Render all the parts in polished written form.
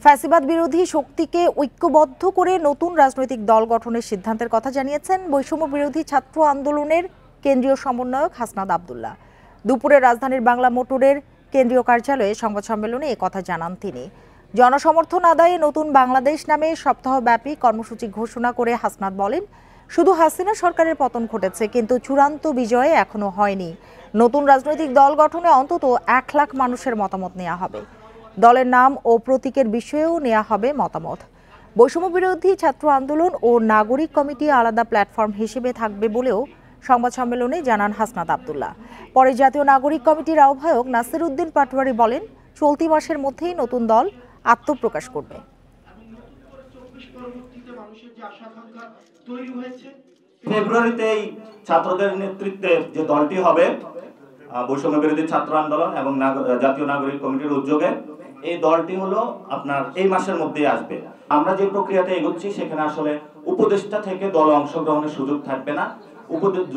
ফ্যাসিবাদ বিরোধী শক্তিকে ঐক্যবদ্ধ করে নতুন রাজনৈতিক দল গঠনের সিদ্ধান্তের কথা জানিয়েছেন বৈষম্য বিরোধী ছাত্র আন্দোলনের কেন্দ্রীয় সমন্বয়ক হাসনাত আব্দুল্লাহ। দুপুরে রাজধানীর বাংলা মোটরের কেন্দ্রীয় কার্যালয়ে সংবাদ সম্মেলনে একথা জানান তিনি। জনসমর্থন আদায়ে নতুন বাংলাদেশ নামে সপ্তাহব্যাপী কর্মসূচি ঘোষণা করে হাসনাত বলেন, শুধু হাসিনা সরকারের পতন ঘটেছে, কিন্তু চূড়ান্ত বিজয় এখনো হয়নি। নতুন রাজনৈতিক দল গঠনে অন্তত 1 লাখ মানুষের মতামত নেওয়া হবে। দলের নাম ও প্রতীকের বিষয়েও নেওয়া হবে মতামত। বৈষম্য বিরোধী ছাত্র আন্দোলন ও নাগরিক কমিটি আলাদা প্ল্যাটফর্ম হিসেবে থাকবে বলেও সংবাদ সম্মেলনে জানান হাসনাত আব্দুল্লাহ। পরে জাতীয় নাগরিক কমিটির আহ্বায়ক নাসির উদ্দিন পাটোয়ারি বলেন, চলতি মাসের মধ্যেই নতুন দল আত্মপ্রকাশ করবে। ফেব্রুয়ারিতে ছাত্রদের নেতৃত্বে যে দলটি হবে বৈষম্য বিরোধী ছাত্র আন্দোলন এবং জাতীয় নাগরিক কমিটির উদ্যোগে, এই দলটি হলো আপনার এই মাসের মধ্যেই আসবে। আমরা যে প্রক্রিয়াতে এগোচ্ছি সেখানে আসলে উপদেষ্টা থেকে দলে অংশগ্রহণের সুযোগ থাকবে না।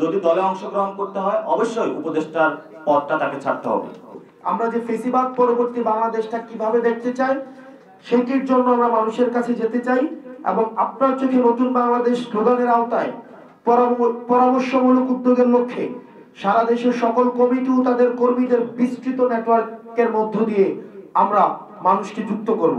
যদি দলে অংশগ্রহণ করতে হয় অবশ্যই উপদেষ্টার পদটা তাকে ছাড়তে হবে। আমরা যে ফেসিবাদ পরবর্তী বাংলাদেশটা কিভাবে দেখতে চাই সেটির জন্য আমরা মানুষের কাছে যেতে চাই এবং আপনার চোখে নতুন বাংলাদেশ স্লোগানের আওতায় পরামর্শমূলক উদ্যোগের লক্ষ্যে সারা দেশের সকল কমিটি ও তাদের কর্মীদের বিস্তৃত নেটওয়ার্কের মধ্য দিয়ে আমরা মানুষকে যুক্ত করব।